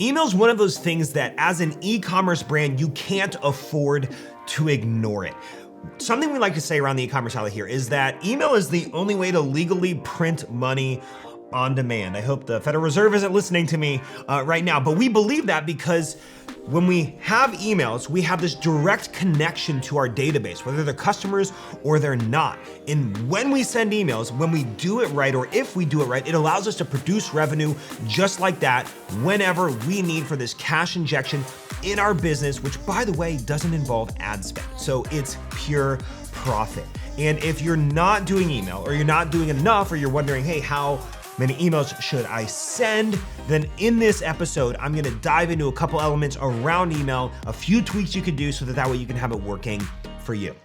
Email is one of those things that as an e-commerce brand, you can't afford to ignore it. Something we like to say around the Ecommerce Alley here is that email is the only way to legally print money on demand. I hope the Federal Reserve isn't listening to me right now, but we believe that because when we have emails, we have this direct connection to our database, whether they're customers or they're not. And when we send emails, when we do it right, or if we do it right, it allows us to produce revenue just like that whenever we need for this cash injection in our business, which by the way, doesn't involve ad spend. So it's pure profit. And if you're not doing email or you're not doing enough, or you're wondering, hey, how many emails should I send? Then in this episode, I'm gonna dive into a couple elements around email, a few tweaks you could do so that way you can have it working for you.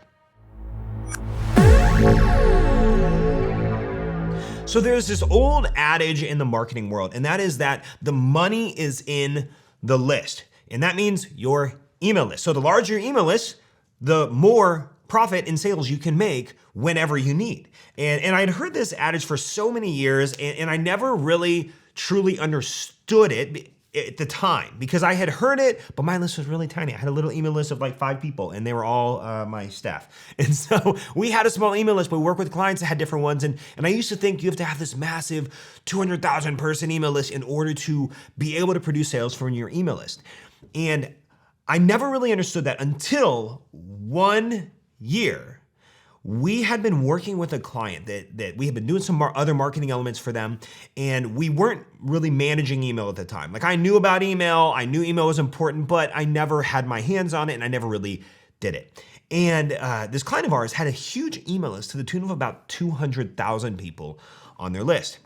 So there's this old adage in the marketing world, and that is that the money is in the list. And that means your email list. So the larger your email list, the more profit in sales you can make whenever you need. And I'd heard this adage for so many years, and I never really truly understood it at the time, because I had heard it, but my list was really tiny. I had a little email list of like 5 people, and they were all my staff. And so we had a small email list, but we worked with clients that had different ones. And I used to think you have to have this massive 200,000 person email list in order to be able to produce sales from your email list. And I never really understood that until one year. We had been working with a client that we had been doing some other marketing elements for them, and we weren't really managing email at the time. Like, I knew about email, I knew email was important, but I never had my hands on it, and I never really did it. And this client of ours had a huge email list to the tune of about 200,000 people on their list.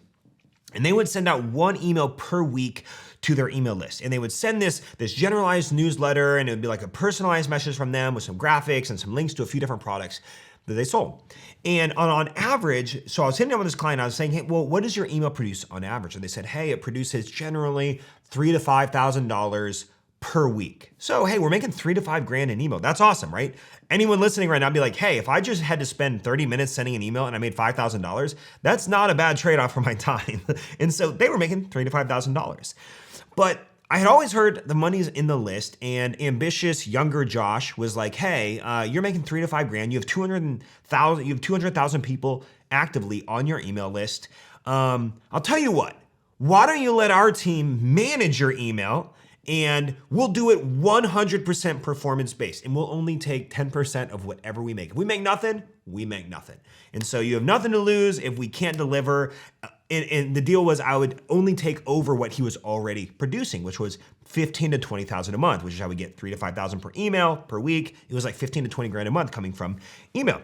And they would send out one email per week to their email list. And they would send this generalized newsletter, and it would be like a personalized message from them with some graphics and some links to a few different products that they sold. And on average, so I was sitting down with this client, I was saying, hey, well, what does your email produce on average? And they said, hey, it produces generally $3,000 to $5,000 per week. So, hey, we're making $3,000 to $5,000 in email. That's awesome, right? Anyone listening right now be like, hey, if I just had to spend 30 minutes sending an email and I made $5,000, that's not a bad trade-off for my time. And so they were making $3,000 to $5,000. But I had always heard the money's in the list, and ambitious younger Josh was like, hey, you're making $3,000 to $5,000. You have 200,000 people actively on your email list. I'll tell you what, why don't you let our team manage your email, and we'll do it 100% performance-based, and we'll only take 10% of whatever we make. If we make nothing, we make nothing. And so you have nothing to lose if we can't deliver. And the deal was I would only take over what he was already producing, which was $15,000 to $20,000 a month, which is how we get $3,000 to $5,000 per email per week. It was like $15,000 to $20,000 a month coming from email.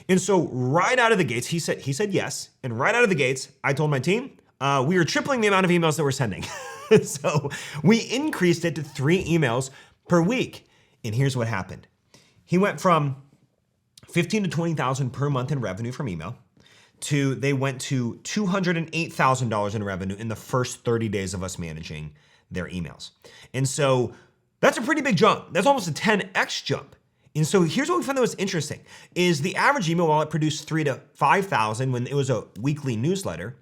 And so right out of the gates, he said yes. And right out of the gates, I told my team, we are tripling the amount of emails that we're sending. So we increased it to 3 emails per week. And here's what happened. He went from $15,000 to $20,000 per month in revenue from email they went to $208,000 in revenue in the first 30 days of us managing their emails. And so that's a pretty big jump. That's almost a 10x jump. And so here's what we found that was interesting is the average email, while it produced $3,000 to $5,000 when it was a weekly newsletter,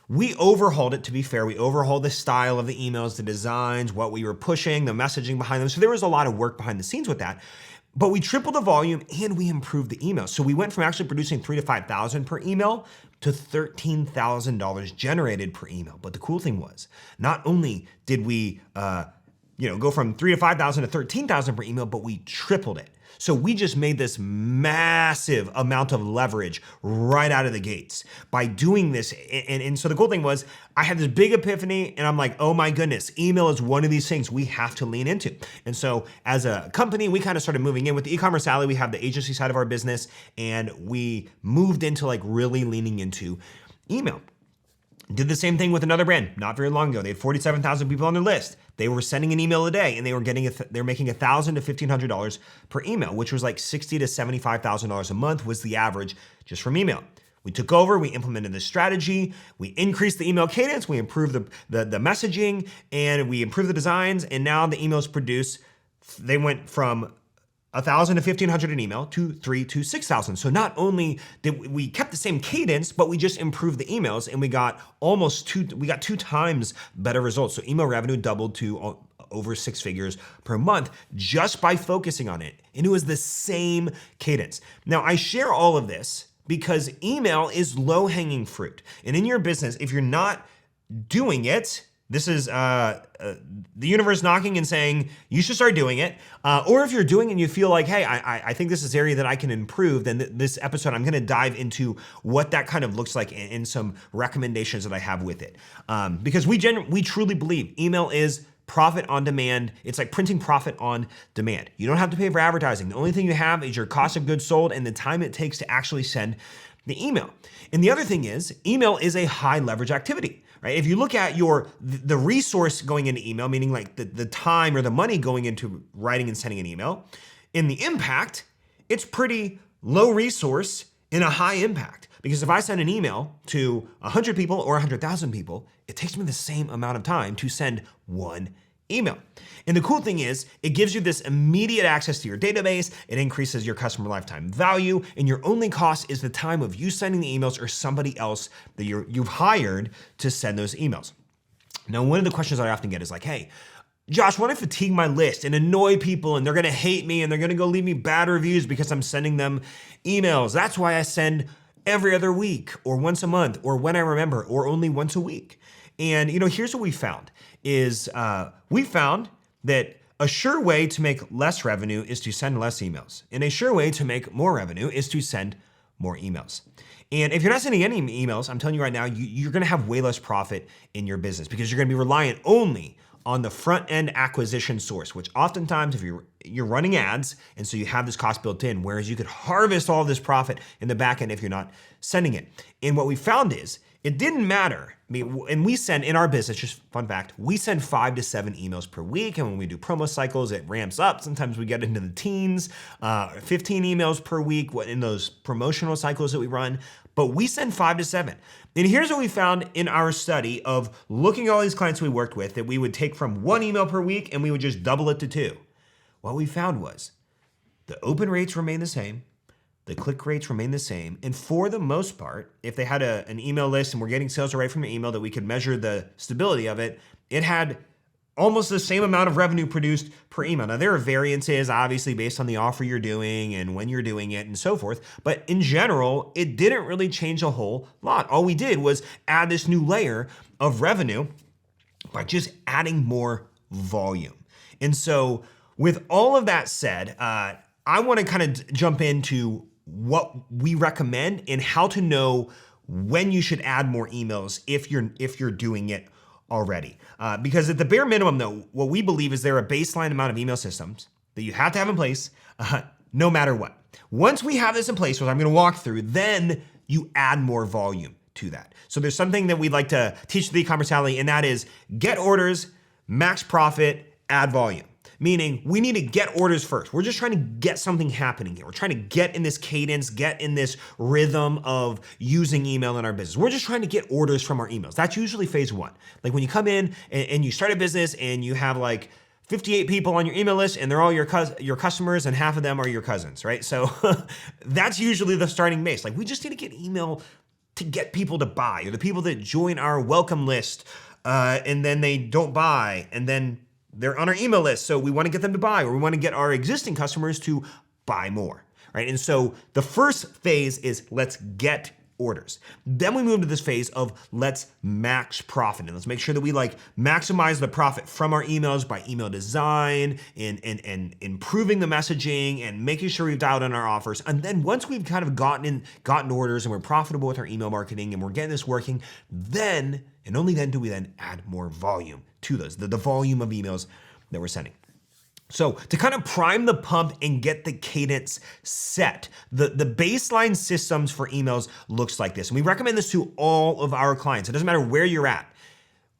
we overhauled it, to be fair. We overhauled the style of the emails, the designs, what we were pushing, the messaging behind them. So there was a lot of work behind the scenes with that. But we tripled the volume and we improved the email. So we went from actually producing $3,000 to $5,000 per email to $13,000 generated per email. But the cool thing was, not only did we go from $3,000 to $5,000 to $13,000 per email, but we tripled it. So we just made this massive amount of leverage right out of the gates by doing this. And so the cool thing was I had this big epiphany and I'm like, oh my goodness, email is one of these things we have to lean into. And so as a company, we kind of started moving in with the Ecommerce Alley. We have the agency side of our business, and we moved into like really leaning into email. Did the same thing with another brand not very long ago. They had 47,000 people on their list. They were sending an email a day, and they were making $1,000 to $1,500 per email, which was like $60,000 to $75,000 a month was the average just from email. We took over, we implemented this strategy, we increased the email cadence, we improved the messaging, and we improved the designs, and now the emails produce, they went from 1,000 to 1,500 in email to 3 to 6,000. So not only did we kept the same cadence, but we just improved the emails and we got two times better results. So email revenue doubled to over 6 figures per month just by focusing on it. And it was the same cadence. Now I share all of this because email is low-hanging fruit. And in your business, if you're not doing it, this is the universe knocking and saying, you should start doing it. Or if you're doing it and you feel like, hey, I think this is an area that I can improve, then this episode, I'm gonna dive into what that kind of looks like and some recommendations that I have with it. Because we truly believe email is profit on demand. It's like printing profit on demand. You don't have to pay for advertising. The only thing you have is your cost of goods sold and the time it takes to actually send the email. And the other thing is, email is a high leverage activity. Right? If you look at the resource going into email, meaning like the time or the money going into writing and sending an email, in the impact, it's pretty low resource and a high impact. Because if I send an email to 100 people or 100,000 people, it takes me the same amount of time to send one email. And the cool thing is, it gives you this immediate access to your database, it increases your customer lifetime value, and your only cost is the time of you sending the emails or somebody else that you've hired to send those emails. Now, one of the questions I often get is like, hey, Josh, when I fatigue my list and annoy people and they're gonna hate me and they're gonna go leave me bad reviews because I'm sending them emails. That's why I send every other week or once a month or when I remember or only once a week. And here's what we found is we found that a sure way to make less revenue is to send less emails. And a sure way to make more revenue is to send more emails. And if you're not sending any emails, I'm telling you right now, you're gonna have way less profit in your business because you're gonna be reliant only on the front end acquisition source, which oftentimes if you're running ads, and so you have this cost built in, whereas you could harvest all this profit in the back end if you're not sending it. And what we found is, it didn't matter. And we send, in our business, just fun fact, we send 5 to 7 emails per week. And when we do promo cycles, it ramps up. Sometimes we get into the teens, 15 emails per week in those promotional cycles that we run. But we send 5 to 7. And here's what we found in our study of looking at all these clients we worked with that we would take from 1 email per week and we would just double it to 2. What we found was the open rates remain the same. The click rates remain the same. And for the most part, if they had an email list and we're getting sales right from an email that we could measure the stability of it, it had almost the same amount of revenue produced per email. Now there are variances obviously based on the offer you're doing and when you're doing it and so forth. But in general, it didn't really change a whole lot. All we did was add this new layer of revenue by just adding more volume. And so with all of that said, I want to kind of jump into what we recommend and how to know when you should add more emails if you're doing it already. Because at the bare minimum though, what we believe is there a baseline amount of email systems that you have to have in place no matter what. Once we have this in place, which I'm gonna walk through, then you add more volume to that. So there's something that we'd like to teach the Ecommerce Alley, and that is get orders, max profit, add volume. Meaning we need to get orders first. We're just trying to get something happening here. We're trying to get in this cadence, get in this rhythm of using email in our business. We're just trying to get orders from our emails. That's usually phase 1. Like when you come in and you start a business and you have like 58 people on your email list and they're all your customers and half of them are your cousins, right? So that's usually the starting base. Like we just need to get email to get people to buy, or the people that join our welcome list and then they don't buy, and then they're on our email list, so we want to get them to buy, or we want to get our existing customers to buy more, right? And so the first phase is let's get orders. Then we move to this phase of let's max profit, and let's make sure that we like maximize the profit from our emails by email design and improving the messaging and making sure we've dialed in our offers. And then once we've kind of gotten orders and we're profitable with our email marketing and we're getting this working, then and only then do we then add more volume to those, the volume of emails that we're sending. So to kind of prime the pump and get the cadence set, the baseline systems for emails looks like this. And we recommend this to all of our clients. It doesn't matter where you're at.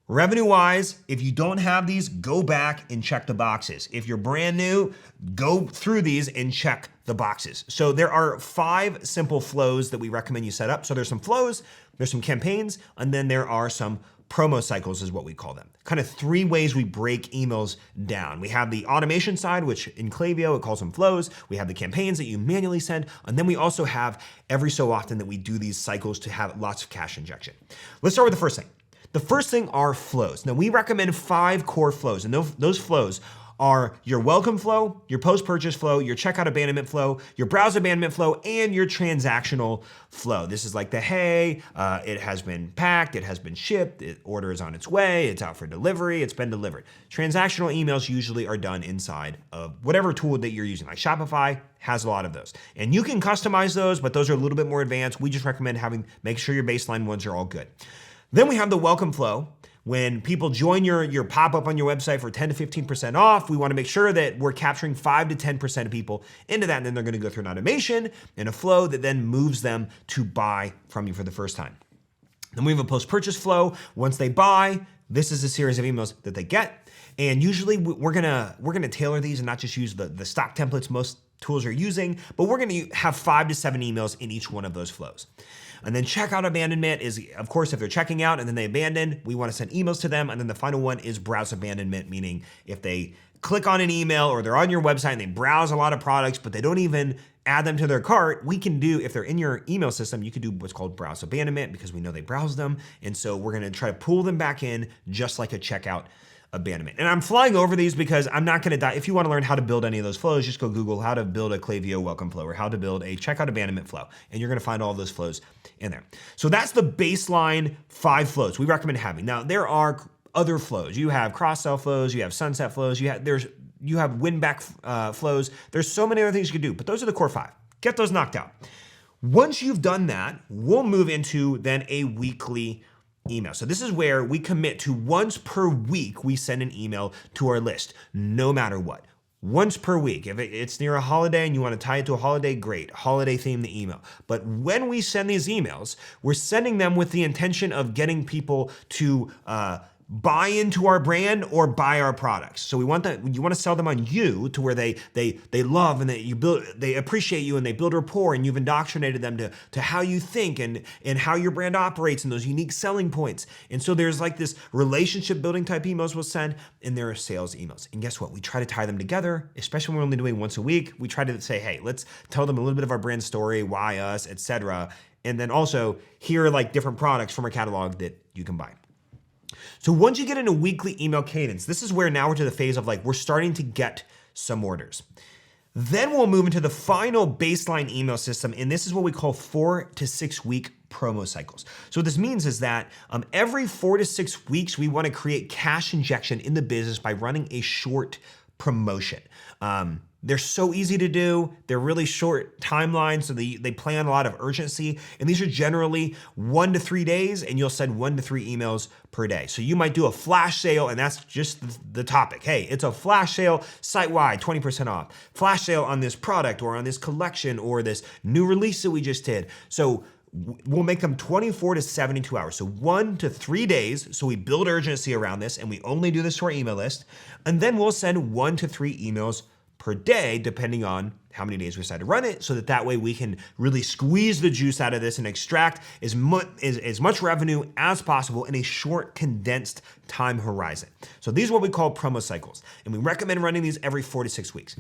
Revenue-wise, if you don't have these, go back and check the boxes. If you're brand new, go through these and check the boxes. So there are 5 simple flows that we recommend you set up. So there's some flows, there's some campaigns, and then there are some promo cycles is what we call them. Kind of three ways we break emails down. We have the automation side, which in Klaviyo, it calls them flows. We have the campaigns that you manually send. And then we also have every so often that we do these cycles to have lots of cash injection. Let's start with the first thing. The first thing are flows. Now we recommend 5 core flows, and those flows are your welcome flow, your post-purchase flow, your checkout abandonment flow, your browse abandonment flow, and your transactional flow. This is like the, hey, it has been packed, it has been shipped, order is on its way, it's out for delivery, it's been delivered. Transactional emails usually are done inside of whatever tool that you're using. Like Shopify has a lot of those. And you can customize those, but those are a little bit more advanced. We just recommend make sure your baseline ones are all good. Then we have the welcome flow. When people join your pop-up on your website for 10 to 15% off, we want to make sure that we're capturing 5 to 10% of people into that, and then they're going to go through an automation and a flow that then moves them to buy from you for the first time. Then we have a post-purchase flow. Once they buy, this is a series of emails that they get. And usually we're gonna tailor these and not just use the stock templates most tools are using, but we're gonna have 5 to 7 emails in each one of those flows. And then checkout abandonment is, of course, if they're checking out and then they abandon, we want to send emails to them. And then the final one is browse abandonment, meaning if they click on an email or they're on your website and they browse a lot of products, but they don't even add them to their cart, we can do, if they're in your email system, you can do what's called browse abandonment because we know they browse them. And so we're going to try to pull them back in just like a checkout abandonment. And I'm flying over these because I'm not going to die. If you want to learn how to build any of those flows, just go Google how to build a Klaviyo welcome flow or how to build a checkout abandonment flow. And you're going to find all those flows in there. So that's the baseline 5 flows we recommend having. Now, there are other flows. You have cross-sell flows, you have sunset flows, you have win-back flows. There's so many other things you can do, but those are the core 5. Get those knocked out. Once you've done that, we'll move into then a weekly email. So this is where we commit to once per week, we send an email to our list, no matter what. Once per week. If it's near a holiday and you want to tie it to a holiday, great. Holiday theme the email. But when we send these emails, we're sending them with the intention of getting people to buy into our brand or buy our products. So you want to sell them on you to where they love and they appreciate you and they build rapport and you've indoctrinated them to how you think and how your brand operates and those unique selling points. And so there's like this relationship building type emails we'll send, and there are sales emails. And guess what? We try to tie them together, especially when we're only doing once a week. We try to say, hey, let's tell them a little bit of our brand story, why us, etc. And then also here are like different products from our catalog that you can buy. So once you get in a weekly email cadence, this is where now we're to the phase of like, we're starting to get some orders. Then we'll move into the final baseline email system, and this is what we call 4 to 6 week promo cycles. So what this means is that every 4 to 6 weeks, we want to create cash injection in the business by running a short promotion. They're so easy to do. They're really short timelines, so they play on a lot of urgency. And these are generally 1 to 3 days, and you'll send 1 to 3 emails per day. So you might do a flash sale, and that's just the topic. Hey, it's a flash sale site-wide, 20% off. Flash sale on this product or on this collection or this new release that we just did. So we'll make them 24 to 72 hours. So 1 to 3 days. So we build urgency around this, and we only do this to our email list. And then we'll send 1 to 3 emails per day, depending on how many days we decide to run it, so that way we can really squeeze the juice out of this and extract as much revenue as possible in a short, condensed time horizon. So these are what we call promo cycles, and we recommend running these every 4 to 6 weeks.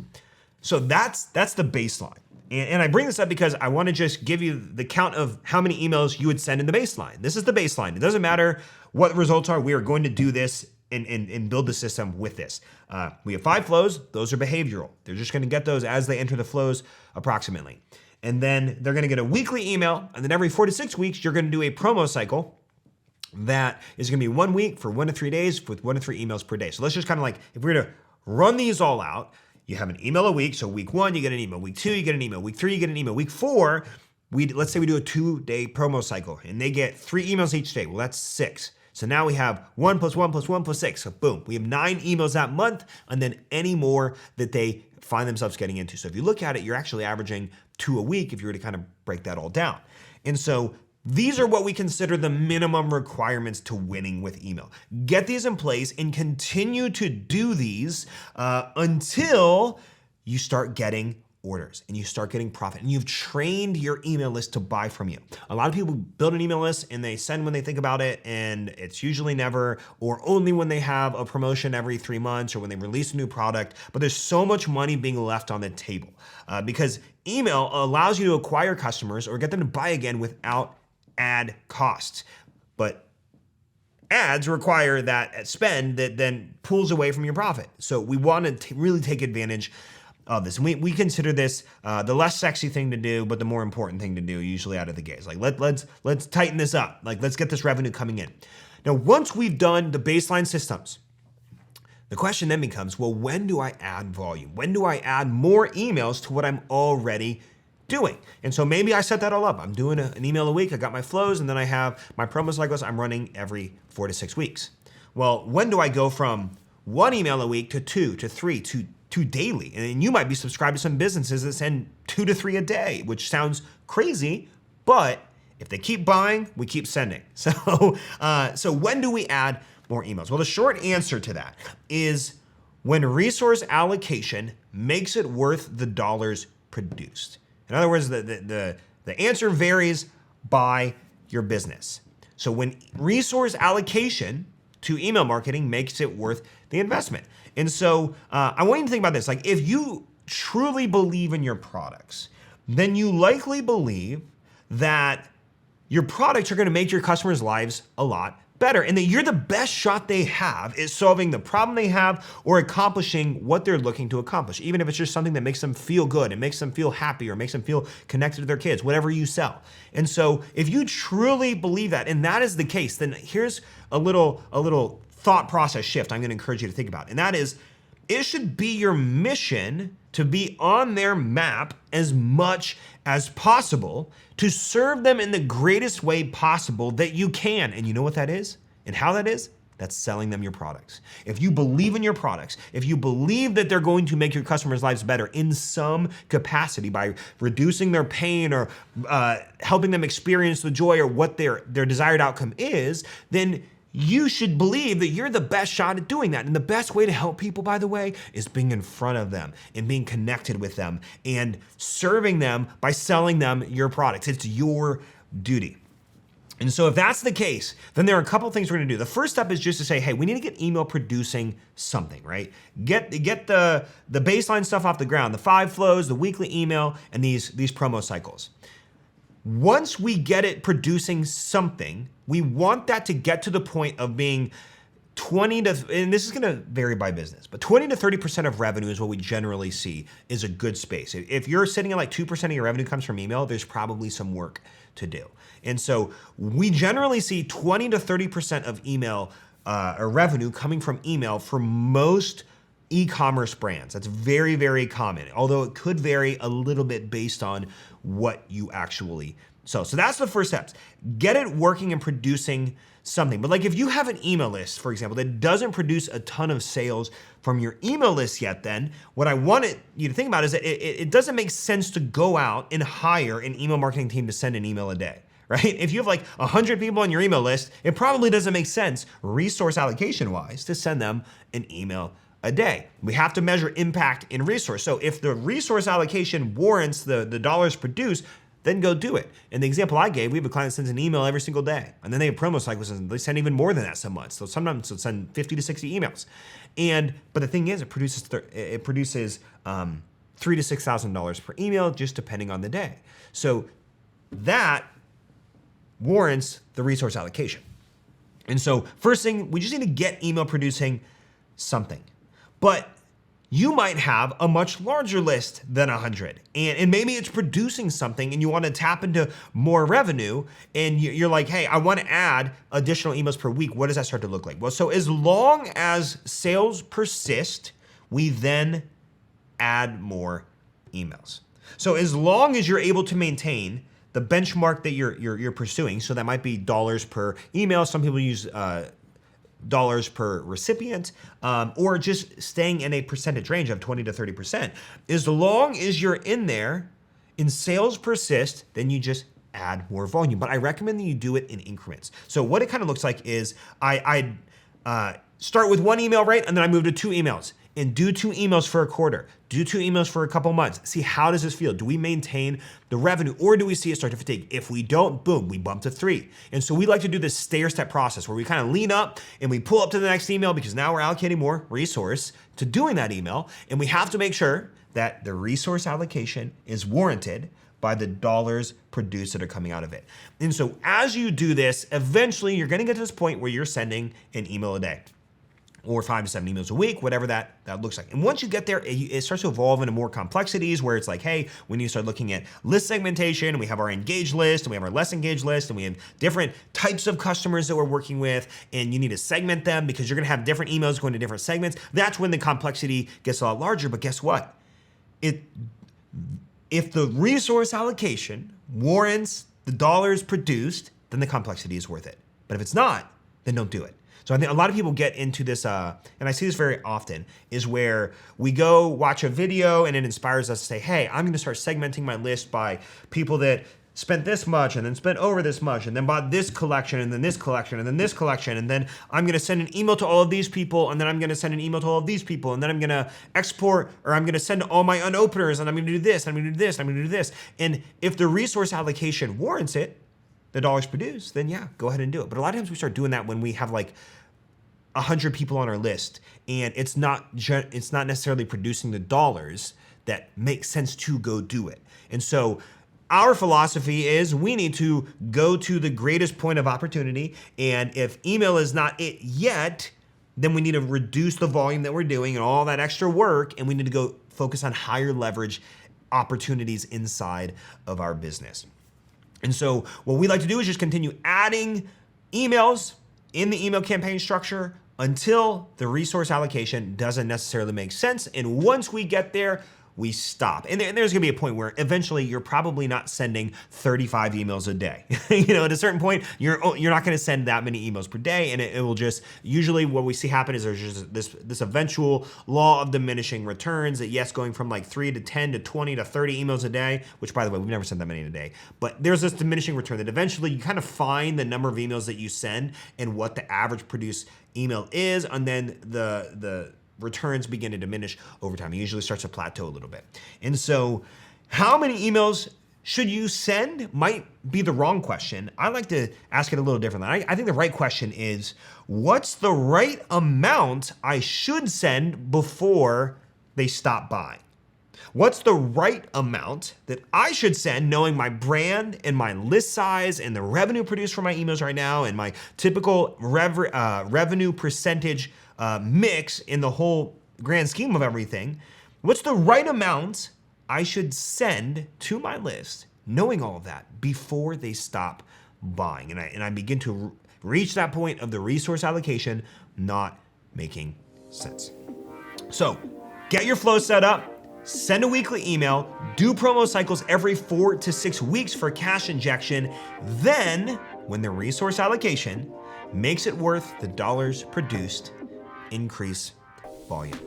So that's the baseline. And I bring this up because I want to just give you the count of how many emails you would send in the baseline. This is the baseline. It doesn't matter what the results are. We are going to do this and build the system with this. We have 5 flows. Those are behavioral. They're just going to get those as they enter the flows approximately. And then they're going to get a weekly email. And then every 4 to 6 weeks, you're going to do a promo cycle that is going to be 1 week for 1 to 3 days with 1 to 3 emails per day. So let's just kind of like, if we were to run these all out, you have an email a week. So week 1, you get an email. Week 2, you get an email. Week 3, you get an email. Week 4, let's say we do a 2-day promo cycle and they get 3 emails each day. Well, that's 6. So now we have 1 plus 1 plus 1 plus 6. So boom, we have 9 emails that month, and then any more that they find themselves getting into. So if you look at it, you're actually averaging 2 a week if you were to kind of break that all down. And so these are what we consider the minimum requirements to winning with email. Get these in place and continue to do these until you start getting orders and you start getting profit and you've trained your email list to buy from you. A lot of people build an email list and they send when they think about it, and it's usually never or only when they have a promotion every 3 months or when they release a new product. But there's so much money being left on the table because email allows you to acquire customers or get them to buy again without ad costs. But ads require that spend that then pulls away from your profit. So we want to really take advantage of this. And we consider this the less sexy thing to do, but the more important thing to do usually out of the gate. It's like, let's tighten this up. Like, let's get this revenue coming in. Now, once we've done the baseline systems, the question then becomes, well, when do I add volume? When do I add more emails to what I'm already doing? And so maybe I set that all up. I'm doing an email a week. I got my flows, and then I have my promo cycles I'm running every 4 to 6 weeks. Well, when do I go from 1 email a week to 2 to 3 to daily? And you might be subscribed to some businesses that send 2 to 3 a day, which sounds crazy, but if they keep buying, we keep sending. So when do we add more emails? Well, the short answer to that is when resource allocation makes it worth the dollars produced. In other words, the answer varies by your business. So when resource allocation to email marketing makes it worth the investment. And so I want you to think about this. Like, if you truly believe in your products, then you likely believe that your products are going to make your customers' lives a lot better, and that you're the best shot they have at solving the problem they have or accomplishing what they're looking to accomplish, even if it's just something that makes them feel good and makes them feel happy or makes them feel connected to their kids, whatever you sell. And so if you truly believe that, and that is the case, then here's a little thought process shift I'm going to encourage you to think about. And that is, it should be your mission to be on their map as much as possible to serve them in the greatest way possible that you can. And you know what that is? And how that is? That's selling them your products. If you believe in your products, if you believe that they're going to make your customers' lives better in some capacity by reducing their pain or helping them experience the joy or what their desired outcome is, then you should believe that you're the best shot at doing that. And the best way to help people, by the way, is being in front of them and being connected with them and serving them by selling them your products. It's your duty. And so if that's the case, then there are a couple things we're gonna do. The first step is just to say, hey, we need to get email producing something, right? Get the baseline stuff off the ground, the 5 flows, the weekly email, and these promo cycles. Once we get it producing something, we want that to get to the point of being 20 to, and this is gonna vary by business, but 20 to 30% of revenue is what we generally see is a good space. If you're sitting at like 2% of your revenue comes from email, there's probably some work to do. And so we generally see 20 to 30% of email or revenue coming from email for most e-commerce brands. That's very, very common, although it could vary a little bit based on what you actually sell. So that's the first steps. Get it working and producing something. But like if you have an email list, for example, that doesn't produce a ton of sales from your email list yet, then what I want you to think about is that it doesn't make sense to go out and hire an email marketing team to send an email a day. Right? If you have like 100 people on your email list, it probably doesn't make sense resource allocation wise to send them an email a day. We have to measure impact in resource. So if the resource allocation warrants the dollars produced, then go do it. In the example I gave, we have a client that sends an email every single day, and then they have promo cycles, and they send even more than that some months. So sometimes they'll send 50 to 60 emails. But the thing is, it produces $3,000 to $6,000 per email, just depending on the day. So that warrants the resource allocation. And so first thing, we just need to get email producing something. But you might have a much larger list than 100, and maybe it's producing something and you want to tap into more revenue, and you're like, hey, I want to add additional emails per week. What does that start to look like? Well, so as long as sales persist, we then add more emails. So as long as you're able to maintain the benchmark that you're pursuing, so that might be dollars per email. Some people use dollars per recipient, or just staying in a percentage range of 20 to 30%. As long as you're in there and sales persist, then you just add more volume. But I recommend that you do it in increments. So what it kind of looks like is start with one email, right? And then I move to 2 emails. And do 2 emails for a quarter, do 2 emails for a couple months. See, how does this feel? Do we maintain the revenue or do we see it start to fatigue? If we don't, boom, we bump to 3. And so we like to do this stair-step process where we kind of lean up and we pull up to the next email because now we're allocating more resource to doing that email. And we have to make sure that the resource allocation is warranted by the dollars produced that are coming out of it. And so as you do this, eventually you're gonna get to this point where you're sending an email a day, or 5 to 7 emails a week, whatever that looks like. And once you get there, it starts to evolve into more complexities where it's like, hey, we need to start looking at list segmentation, and we have our engaged list, and we have our less engaged list, and we have different types of customers that we're working with, and you need to segment them because you're gonna have different emails going to different segments. That's when the complexity gets a lot larger, but guess what? If the resource allocation warrants the dollars produced, then the complexity is worth it. But if it's not, then don't do it. So I think a lot of people get into this, and I see this very often, is where we go watch a video and it inspires us to say, hey, I'm gonna start segmenting my list by people that spent this much and then spent over this much and then bought this collection and then this collection and then this collection, and then I'm gonna send an email to all of these people, and then I'm gonna send an email to all of these people, and then I'm gonna export, or I'm gonna send all my unopeners, and I'm gonna do this, I'm gonna do this, I'm gonna do this. And if the resource allocation warrants it, the dollars produced, then yeah, go ahead and do it. But a lot of times we start doing that when we have like 100 people on our list, and it's not necessarily producing the dollars that make sense to go do it. And so our philosophy is we need to go to the greatest point of opportunity, and if email is not it yet, then we need to reduce the volume that we're doing and all that extra work, and we need to go focus on higher leverage opportunities inside of our business. And so what we like to do is just continue adding emails in the email campaign structure until the resource allocation doesn't necessarily make sense. And once we get there, we stop. And there's gonna be a point where eventually you're probably not sending 35 emails a day. At a certain point, you're not gonna send that many emails per day, and it will just, usually what we see happen is there's just this eventual law of diminishing returns, that yes, going from like 3 to 10 to 20 to 30 emails a day, which by the way, we've never sent that many in a day, but there's this diminishing return that eventually you kind of find the number of emails that you send and what the average produced email is, and then the returns begin to diminish over time. It usually starts to plateau a little bit. And so how many emails should you send might be the wrong question. I like to ask it a little differently. I think the right question is, what's the right amount I should send before they stop buying? What's the right amount that I should send, knowing my brand and my list size and the revenue produced from my emails right now and my typical revenue percentage mix in the whole grand scheme of everything? What's the right amount I should send to my list, knowing all of that before they stop buying? And I begin to reach that point of the resource allocation not making sense. So get your flow set up. Send a weekly email, do promo cycles every 4 to 6 weeks for cash injection. Then, when the resource allocation makes it worth the dollars produced, increase volume.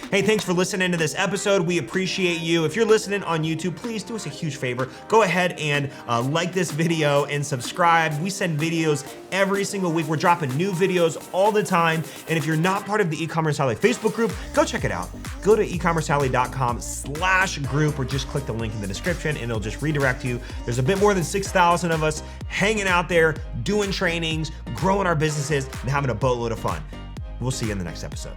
Hey, thanks for listening to this episode. We appreciate you. If you're listening on YouTube, please do us a huge favor. Go ahead and like this video and subscribe. We send videos every single week. We're dropping new videos all the time. And if you're not part of the Ecommerce Alley Facebook group, go check it out. Go to ecommercealley.com/group, or just click the link in the description and it'll just redirect you. There's a bit more than 6,000 of us hanging out there, doing trainings, growing our businesses, and having a boatload of fun. We'll see you in the next episode.